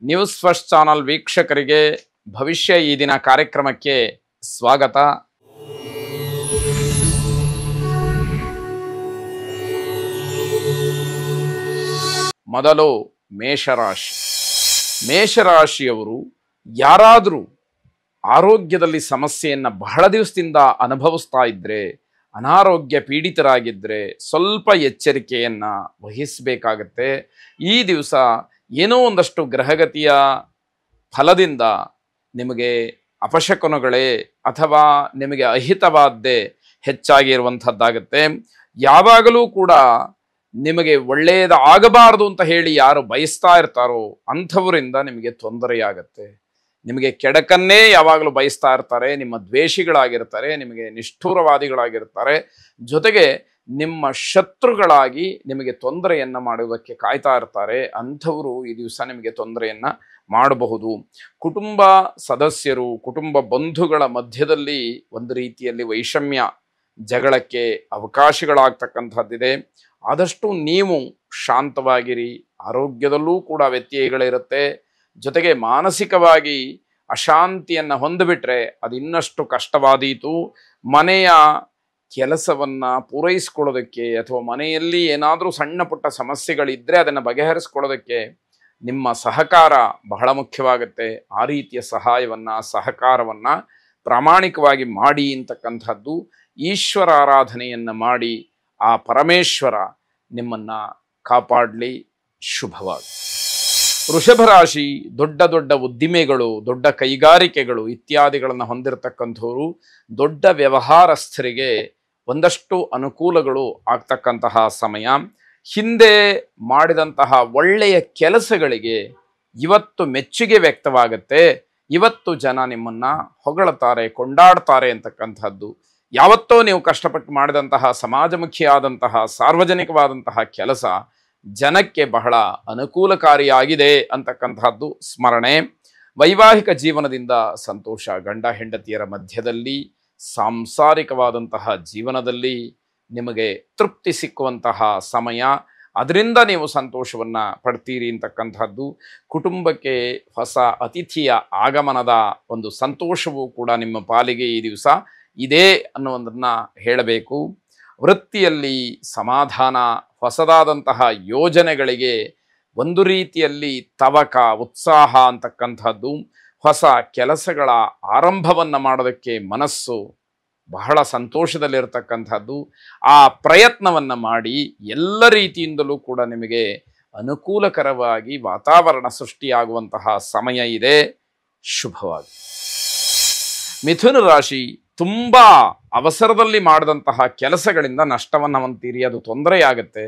News first channel ವೀಕ್ಷಕರಿಗೆ ಭವಿಷ್ಯ ಈ ದಿನ ಕಾರ್ಯಕ್ರಮಕ್ಕೆ ಸ್ವಾಗತ. ಮೊದಲು ಮೇಷರಾಶಿ. ಮೇಷರಾಶಿಯವರು ಯಾರಾದರೂ ಆರೋಗ್ಯದಲ್ಲಿ ಸಮಸ್ಯೆಯನ್ನು ಬಹಳ ದಿವಸದಿಂದ ಅನುಭವಿಸ್ತಾ ಇದ್ದರೆ, ಅನಾರೋಗ್ಯ ಪೀಡಿತರಾಗಿದ್ದರೆ ಸ್ವಲ್ಪ ಎಚ್ಚರಿಕೆಯನ್ನು ವಹಿಸಬೇಕಾಗತ್ತೆ. ಈ ದಿವಸ ಏನೋ ಒಂದಷ್ಟು ಗ್ರಹಗತಿಯ ಫಲದಿಂದ ನಿಮಗೆ ಅಪಶಕುನಗಳೇ ಅಥವಾ ನಿಮಗೆ ಅಹಿತವಾದ್ದೇ ಹೆಚ್ಚಾಗಿ ಇರುವಂಥದ್ದಾಗತ್ತೆ. ಯಾವಾಗಲೂ ಕೂಡ ನಿಮಗೆ ಒಳ್ಳೆಯದಾಗಬಾರದು ಅಂತ ಹೇಳಿ ಯಾರು ಬಯಸ್ತಾ ಇರ್ತಾರೋ ಅಂಥವರಿಂದ ನಿಮಗೆ ತೊಂದರೆಯಾಗತ್ತೆ. ನಿಮಗೆ ಕೆಡಕನ್ನೇ ಯಾವಾಗಲೂ ಬಯಸ್ತಾ ಇರ್ತಾರೆ, ನಿಮ್ಮ ದ್ವೇಷಿಗಳಾಗಿರ್ತಾರೆ, ನಿಮಗೆ ನಿಷ್ಠೂರವಾದಿಗಳಾಗಿರ್ತಾರೆ, ಜೊತೆಗೆ ನಿಮ್ಮ ಶತ್ರುಗಳಾಗಿ ನಿಮಗೆ ತೊಂದರೆಯನ್ನು ಮಾಡುವುದಕ್ಕೆ ಕಾಯ್ತಾ ಇರ್ತಾರೆ. ಅಂಥವರು ಈ ದಿವಸ ನಿಮಗೆ ತೊಂದರೆಯನ್ನು ಮಾಡಬಹುದು. ಕುಟುಂಬ ಸದಸ್ಯರು, ಕುಟುಂಬ ಬಂಧುಗಳ ಮಧ್ಯದಲ್ಲಿ ಒಂದು ರೀತಿಯಲ್ಲಿ ವೈಷಮ್ಯ, ಜಗಳಕ್ಕೆ ಅವಕಾಶಗಳಾಗ್ತಕ್ಕಂಥದ್ದಿದೆ. ಆದಷ್ಟು ನೀವು ಶಾಂತವಾಗಿರಿ. ಆರೋಗ್ಯದಲ್ಲೂ ಕೂಡ ವ್ಯತ್ಯಯಗಳಿರುತ್ತೆ. ಜೊತೆಗೆ ಮಾನಸಿಕವಾಗಿ ಅಶಾಂತಿಯನ್ನು ಹೊಂದಿಬಿಟ್ರೆ ಅದು ಇನ್ನಷ್ಟು ಕಷ್ಟವಾದೀತು. ಮನೆಯ ಕೆಲಸವನ್ನು ಪೂರೈಸ್ಕೊಳ್ಳೋದಕ್ಕೆ ಅಥವಾ ಮನೆಯಲ್ಲಿ ಏನಾದರೂ ಸಣ್ಣ ಪುಟ್ಟ ಸಮಸ್ಯೆಗಳಿದ್ದರೆ ಅದನ್ನು ಬಗೆಹರಿಸ್ಕೊಳ್ಳೋದಕ್ಕೆ ನಿಮ್ಮ ಸಹಕಾರ ಬಹಳ ಮುಖ್ಯವಾಗುತ್ತೆ. ಆ ರೀತಿಯ ಸಹಕಾರವನ್ನು ಪ್ರಾಮಾಣಿಕವಾಗಿ ಮಾಡಿ ಅಂತಕ್ಕಂಥದ್ದು. ಈಶ್ವರ ಆರಾಧನೆಯನ್ನು ಮಾಡಿ ಆ ಪರಮೇಶ್ವರ ನಿಮ್ಮನ್ನು ಕಾಪಾಡಲಿ. ಶುಭವಾಗಿ. ವೃಷಭ ರಾಶಿ. ದೊಡ್ಡ ದೊಡ್ಡ ಉದ್ದಿಮೆಗಳು, ದೊಡ್ಡ ಕೈಗಾರಿಕೆಗಳು ಇತ್ಯಾದಿಗಳನ್ನು ಹೊಂದಿರತಕ್ಕಂಥವರು, ದೊಡ್ಡ ವ್ಯವಹಾರಸ್ಥರಿಗೆ ಒಂದಷ್ಟು ಅನುಕೂಲಗಳು ಆಗ್ತಕ್ಕಂತಹ ಸಮಯ. ಹಿಂದೆ ಮಾಡಿದಂತಹ ಒಳ್ಳೆಯ ಕೆಲಸಗಳಿಗೆ ಇವತ್ತು ಮೆಚ್ಚುಗೆ ವ್ಯಕ್ತವಾಗುತ್ತೆ. ಇವತ್ತು ಜನ ನಿಮ್ಮನ್ನು ಹೊಗಳುತ್ತಾರೆ, ಕೊಂಡಾಡ್ತಾರೆ ಅಂತಕ್ಕಂಥದ್ದು. ಯಾವತ್ತೋ ನೀವು ಕಷ್ಟಪಟ್ಟು ಮಾಡಿದಂತಹ ಸಮಾಜಮುಖಿಯಾದಂತಹ ಸಾರ್ವಜನಿಕವಾದಂತಹ ಕೆಲಸ ಜನಕ್ಕೆ ಬಹಳ ಅನುಕೂಲಕಾರಿಯಾಗಿದೆ ಅಂತಕ್ಕಂಥದ್ದು ಸ್ಮರಣೆ. ವೈವಾಹಿಕ ಜೀವನದಿಂದ ಸಂತೋಷ. ಗಂಡ ಹೆಂಡತಿಯರ ಮಧ್ಯದಲ್ಲಿ ಸಾಂಸಾರಿಕವಾದಂತಹ ಜೀವನದಲ್ಲಿ ನಿಮಗೆ ತೃಪ್ತಿ ಸಿಕ್ಕುವಂತಹ ಸಮಯ. ಅದರಿಂದ ನೀವು ಸಂತೋಷವನ್ನು ಪಡ್ತೀರಿ ಅಂತಕ್ಕಂಥದ್ದು. ಕುಟುಂಬಕ್ಕೆ ಹೊಸ ಅತಿಥಿಯ ಆಗಮನದ ಒಂದು ಸಂತೋಷವೂ ಕೂಡ ನಿಮ್ಮ ಪಾಲಿಗೆ ಈ ದಿವಸ ಇದೆ ಅನ್ನೋದನ್ನು ಹೇಳಬೇಕು. ವೃತ್ತಿಯಲ್ಲಿ ಸಮಾಧಾನ, ಹೊಸದಾದಂತಹ ಯೋಜನೆಗಳಿಗೆ ಒಂದು ರೀತಿಯಲ್ಲಿ ತವಕ, ಉತ್ಸಾಹ ಅಂತಕ್ಕಂಥದ್ದು. ಹೊಸ ಕೆಲಸಗಳ ಆರಂಭವನ್ನು ಮಾಡೋದಕ್ಕೆ ಮನಸ್ಸು ಬಹಳ ಸಂತೋಷದಲ್ಲಿರ್ತಕ್ಕಂಥದ್ದು. ಆ ಪ್ರಯತ್ನವನ್ನು ಮಾಡಿ ಎಲ್ಲ ರೀತಿಯಿಂದಲೂ ಕೂಡ ನಿಮಗೆ ಅನುಕೂಲಕರವಾಗಿ ವಾತಾವರಣ ಸೃಷ್ಟಿಯಾಗುವಂತಹ ಸಮಯ ಇದೆ. ಶುಭವಾಗಿ. ಮಿಥುನ ರಾಶಿ. ತುಂಬ ಅವಸರದಲ್ಲಿ ಮಾಡಿದಂತಹ ಕೆಲಸಗಳಿಂದ ನಷ್ಟವನ್ನು ಹೊಂತೀರಿ. ಅದು ತೊಂದರೆಯಾಗುತ್ತೆ.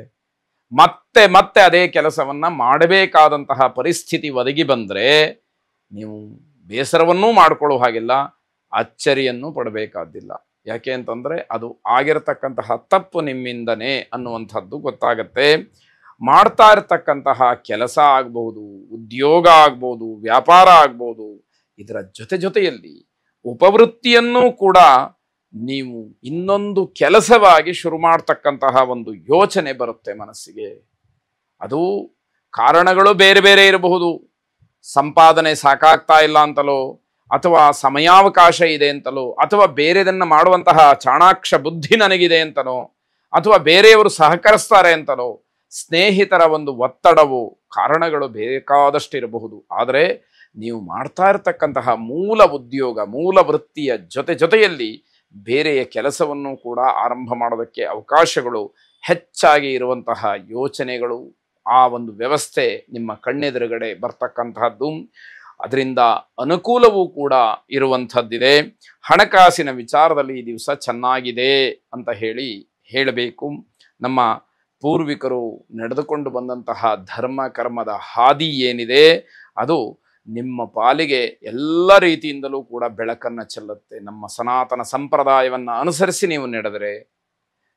ಮತ್ತೆ ಮತ್ತೆ ಅದೇ ಕೆಲಸವನ್ನು ಮಾಡಬೇಕಾದಂತಹ ಪರಿಸ್ಥಿತಿ ಒದಗಿ ಬಂದರೆ ನೀವು ಬೇಸರವನ್ನೂ ಮಾಡಿಕೊಳ್ಳೋ ಹಾಗಿಲ್ಲ, ಅಚ್ಚರಿಯನ್ನು ಪಡಬೇಕಾದಿಲ್ಲ. ಯಾಕೆ ಅಂತಂದರೆ ಅದು ಆಗಿರತಕ್ಕಂತಹ ತಪ್ಪು ನಿಮ್ಮಿಂದನೇ ಅನ್ನುವಂಥದ್ದು ಗೊತ್ತಾಗತ್ತೆ. ಮಾಡ್ತಾ ಇರತಕ್ಕಂತಹ ಕೆಲಸ ಆಗ್ಬೋದು, ಉದ್ಯೋಗ ಆಗ್ಬೋದು, ವ್ಯಾಪಾರ ಆಗ್ಬೋದು, ಇದರ ಜೊತೆಯಲ್ಲಿ ಉಪವೃತ್ತಿಯನ್ನೂ ಕೂಡ ನೀವು ಇನ್ನೊಂದು ಕೆಲಸವಾಗಿ ಶುರು ಮಾಡ್ತಕ್ಕಂತಹ ಒಂದು ಯೋಚನೆ ಬರುತ್ತೆ ಮನಸ್ಸಿಗೆ. ಅದು ಕಾರಣಗಳು ಬೇರೆ ಬೇರೆ ಇರಬಹುದು. ಸಂಪಾದನೆ ಸಾಕಾಗ್ತಾ ಇಲ್ಲ ಅಂತಲೋ, ಅಥವಾ ಸಮಯಾವಕಾಶ ಇದೆ ಅಂತಲೋ, ಅಥವಾ ಬೇರೆದನ್ನು ಮಾಡುವಂತಹ ಚಾಣಾಕ್ಷ ಬುದ್ಧಿ ನನಗಿದೆ ಅಂತಲೋ, ಅಥವಾ ಬೇರೆಯವರು ಸಹಕರಿಸ್ತಾರೆ ಅಂತಲೋ, ಸ್ನೇಹಿತರ ಒಂದು ಒತ್ತಡವು, ಕಾರಣಗಳು ಬೇಕಾದಷ್ಟು ಇರಬಹುದು. ಆದರೆ ನೀವು ಮಾಡ್ತಾ ಇರತಕ್ಕಂತಹ ಮೂಲ ಉದ್ಯೋಗ, ಮೂಲ ವೃತ್ತಿಯ ಜೊತೆಯಲ್ಲಿ ಬೇರೆಯ ಕೆಲಸವನ್ನು ಕೂಡ ಆರಂಭ ಮಾಡೋದಕ್ಕೆ ಅವಕಾಶಗಳು ಹೆಚ್ಚಾಗಿ ಇರುವಂತಹ ಯೋಚನೆಗಳು, ಆ ಒಂದು ವ್ಯವಸ್ಥೆ ನಿಮ್ಮ ಕಣ್ಣೆದುರುಗಡೆ ಬರ್ತಕ್ಕಂತಹದ್ದು. ಅದರಿಂದ ಅನುಕೂಲವೂ ಕೂಡ ಇರುವಂಥದ್ದಿದೆ. ಹಣಕಾಸಿನ ವಿಚಾರದಲ್ಲಿ ಈ ದಿವಸ ಚೆನ್ನಾಗಿದೆ ಅಂತ ಹೇಳಬೇಕು. ನಮ್ಮ ಪೂರ್ವಿಕರು ನಡೆದುಕೊಂಡು ಬಂದಂತಹ ಧರ್ಮ ಕರ್ಮದ ಹಾದಿ ಏನಿದೆ ಅದು ನಿಮ್ಮ ಪಾಲಿಗೆ ಎಲ್ಲ ರೀತಿಯಿಂದಲೂ ಕೂಡ ಬೆಳಕನ್ನು ಚೆಲ್ಲುತ್ತೆ. ನಮ್ಮ ಸನಾತನ ಸಂಪ್ರದಾಯವನ್ನು ಅನುಸರಿಸಿ ನೀವು ನಡೆದರೆ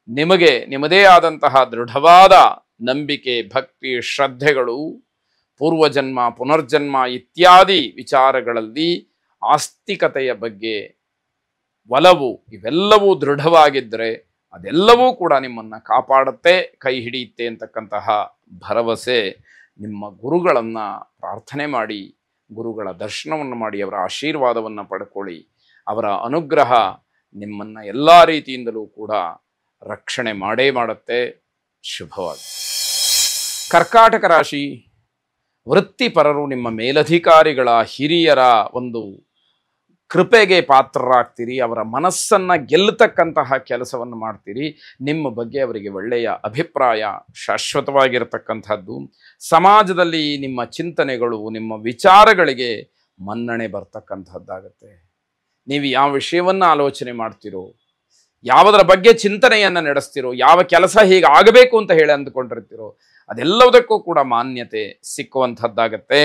ನಿಮಗೆ ನಿಮ್ಮದೇ ಆದಂತಹ ದೃಢವಾದ ನಂಬಿಕೆ, ಭಕ್ತಿ, ಶ್ರದ್ಧೆಗಳು, ಪೂರ್ವಜನ್ಮ, ಪುನರ್ಜನ್ಮ ಇತ್ಯಾದಿ ವಿಚಾರಗಳಲ್ಲಿ ಆಸ್ತಿಕತೆಯ ಬಗ್ಗೆ ಒಲವು ಇವೆಲ್ಲವೂ ದೃಢವಾಗಿದ್ದರೆ ಅದೆಲ್ಲವೂ ಕೂಡ ನಿಮ್ಮನ್ನು ಕಾಪಾಡುತ್ತೆ, ಕೈ ಹಿಡಿಯುತ್ತೆ ಅಂತಕ್ಕಂತಹ ಭರವಸೆ ನಿಮ್ಮ ಗುರುಗಳನ್ನು ಪ್ರಾರ್ಥನೆ ಮಾಡಿ, ಗುರುಗಳ ದರ್ಶನವನ್ನು ಮಾಡಿ, ಅವರ ಆಶೀರ್ವಾದವನ್ನು ಪಡ್ಕೊಳ್ಳಿ. ಅವರ ಅನುಗ್ರಹ ನಿಮ್ಮನ್ನು ಎಲ್ಲ ರೀತಿಯಿಂದಲೂ ಕೂಡ ರಕ್ಷಣೆ ಮಾಡೇ ಮಾಡುತ್ತೆ. ಶುಭವಾಗಿ. ಕರ್ಕಾಟಕ ರಾಶಿ, ವೃತ್ತಿಪರರು ನಿಮ್ಮ ಮೇಲಧಿಕಾರಿಗಳ ಹಿರಿಯರ ಒಂದು ಕೃಪೆಗೆ ಪಾತ್ರರಾಗ್ತೀರಿ. ಅವರ ಮನಸ್ಸನ್ನು ಗೆಲ್ಲತಕ್ಕಂತಹ ಕೆಲಸವನ್ನು ಮಾಡ್ತೀರಿ. ನಿಮ್ಮ ಬಗ್ಗೆ ಅವರಿಗೆ ಒಳ್ಳೆಯ ಅಭಿಪ್ರಾಯ ಶಾಶ್ವತವಾಗಿರತಕ್ಕಂಥದ್ದು. ಸಮಾಜದಲ್ಲಿ ನಿಮ್ಮ ಚಿಂತನೆಗಳು, ನಿಮ್ಮ ವಿಚಾರಗಳಿಗೆ ಮನ್ನಣೆ ಬರ್ತಕ್ಕಂಥದ್ದಾಗತ್ತೆ. ನೀವು ಯಾವ ವಿಷಯವನ್ನು ಆಲೋಚನೆ ಮಾಡ್ತೀರೋ, ಯಾವುದರ ಬಗ್ಗೆ ಚಿಂತನೆಯನ್ನು ನಡೆಸ್ತಿರೋ, ಯಾವ ಕೆಲಸ ಹೀಗೆ ಆಗಬೇಕು ಅಂತ ಹೇಳಿ ಅಂದುಕೊಂಡಿರ್ತೀರೋ, ಅದೆಲ್ಲದಕ್ಕೂ ಕೂಡ ಮಾನ್ಯತೆ ಸಿಕ್ಕುವಂಥದ್ದಾಗತ್ತೆ.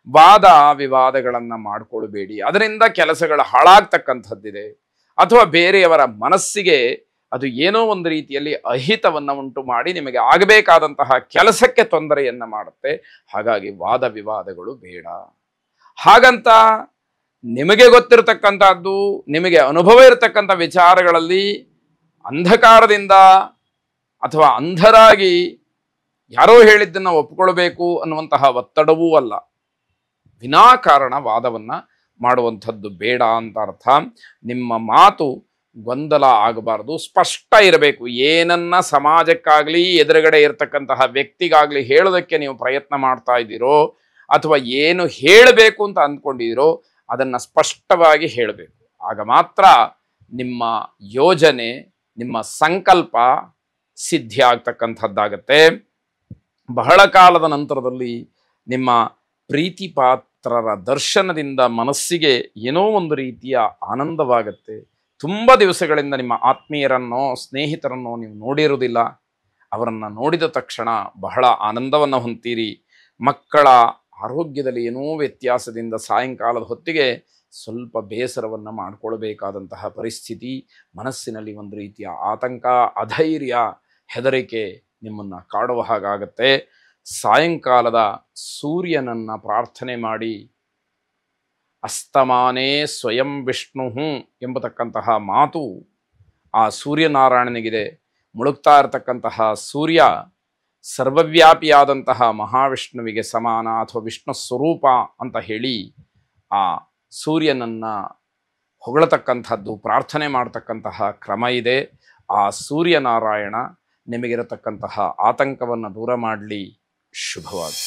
ವಾದ ವಿವಾದಗಳನ್ನು ಮಾಡಿಕೊಳ್ಬೇಡಿ. ಅದರಿಂದ ಕೆಲಸಗಳು ಹಾಳಾಗ್ತಕ್ಕಂಥದ್ದಿದೆ, ಅಥವಾ ಬೇರೆಯವರ ಮನಸ್ಸಿಗೆ ಅದು ಏನೋ ಒಂದು ರೀತಿಯಲ್ಲಿ ಅಹಿತವನ್ನು ಉಂಟು ಮಾಡಿ ನಿಮಗೆ ಆಗಬೇಕಾದಂತಹ ಕೆಲಸಕ್ಕೆ ತೊಂದರೆಯನ್ನು ಮಾಡುತ್ತೆ. ಹಾಗಾಗಿ ವಾದ ವಿವಾದಗಳು ಬೇಡ. ಹಾಗಂತ ನಿಮಗೆ ಗೊತ್ತಿರತಕ್ಕಂಥದ್ದು, ನಿಮಗೆ ಅನುಭವ ಇರತಕ್ಕಂಥ ವಿಚಾರಗಳಲ್ಲಿ ಅಂಧಕಾರದಿಂದ ಅಥವಾ ಅಂಧರಾಗಿ ಯಾರೋ ಹೇಳಿದ್ದನ್ನು ಒಪ್ಪಿಕೊಳ್ಬೇಕು ಅನ್ನುವಂತಹ ಒತ್ತಡವೂ ಅಲ್ಲ. ವಿನಾಕಾರಣ ವಾದವನ್ನು ಮಾಡುವಂಥದ್ದು ಬೇಡ ಅಂತ ಅರ್ಥ. ನಿಮ್ಮ ಮಾತು ಗೊಂದಲ ಆಗಬಾರ್ದು, ಸ್ಪಷ್ಟ ಇರಬೇಕು. ಏನನ್ನ ಸಮಾಜಕ್ಕಾಗಲಿ ಎದುರುಗಡೆ ಇರತಕ್ಕಂತಹ ವ್ಯಕ್ತಿಗಾಗಲಿ ಹೇಳೋದಕ್ಕೆ ನೀವು ಪ್ರಯತ್ನ ಮಾಡ್ತಾ ಇದ್ದೀರೋ, ಅಥವಾ ಏನು ಹೇಳಬೇಕು ಅಂತ ಅಂದ್ಕೊಂಡಿದ್ದೀರೋ ಅದನ್ನು ಸ್ಪಷ್ಟವಾಗಿ ಹೇಳಬೇಕು. ಆಗ ಮಾತ್ರ ನಿಮ್ಮ ಯೋಜನೆ, ನಿಮ್ಮ ಸಂಕಲ್ಪ ಸಿದ್ಧಿ ಆಗ್ತಕ್ಕಂಥದ್ದಾಗತ್ತೆ. ಬಹಳ ಕಾಲದ ನಂತರದಲ್ಲಿ ನಿಮ್ಮ ಪ್ರೀತಿ ಪಾತ್ರರ ದರ್ಶನದಿಂದ ಮನಸ್ಸಿಗೆ ಏನೋ ಒಂದು ರೀತಿಯ ಆನಂದವಾಗತ್ತೆ. ತುಂಬ ದಿವಸಗಳಿಂದ ನಿಮ್ಮ ಆತ್ಮೀಯರನ್ನೋ ಸ್ನೇಹಿತರನ್ನೋ ನೀವು ನೋಡಿರುವುದಿಲ್ಲ. ಅವರನ್ನು ನೋಡಿದ ತಕ್ಷಣ ಬಹಳ ಆನಂದವನ್ನು ಹೊಂತೀರಿ. ಮಕ್ಕಳ ಆರೋಗ್ಯದಲ್ಲಿ ಏನೋ ವ್ಯತ್ಯಾಸದಿಂದ ಸಾಯಂಕಾಲದ ಹೊತ್ತಿಗೆ ಸ್ವಲ್ಪ ಬೇಸರವನ್ನು ಮಾಡಿಕೊಳ್ಬೇಕಾದಂತಹ ಪರಿಸ್ಥಿತಿ, ಮನಸ್ಸಿನಲ್ಲಿ ಒಂದು ರೀತಿಯ ಆತಂಕ, ಅಧೈರ್ಯ, ಹೆದರಿಕೆ ನಿಮ್ಮನ್ನು ಕಾಡುವ ಹಾಗಾಗತ್ತೆ. ಸಾಯಂಕಾಲದ ಸೂರ್ಯನನ್ನು ಪ್ರಾರ್ಥನೆ ಮಾಡಿ, ಅಸ್ತಮಾನೇ ಸ್ವಯಂ ವಿಷ್ಣು ಎಂಬತಕ್ಕಂತಹ ಮಾತು ಆ ಸೂರ್ಯನಾರಾಯಣನಿಗಿದೆ. ಮುಳುಗ್ತಾ ಇರತಕ್ಕಂತಹ ಸೂರ್ಯ ಸರ್ವವ್ಯಾಪಿಯಾದಂತಹ ಮಹಾವಿಷ್ಣುವಿಗೆ ಸಮಾನ ಅಥವಾ ವಿಷ್ಣು ಸ್ವರೂಪ ಅಂತ ಹೇಳಿ ಆ ಸೂರ್ಯನನ್ನು ಹೊಗಳತಕ್ಕಂಥದ್ದು, ಪ್ರಾರ್ಥನೆ ಮಾಡ್ತಕ್ಕಂತಹ ಕ್ರಮ ಇದೆ. ಆ ಸೂರ್ಯನಾರಾಯಣ ನಿಮಗಿರತಕ್ಕಂತಹ ಆತಂಕವನ್ನು ದೂರ ಮಾಡಲಿ. ಶುಭವಾಗಿ.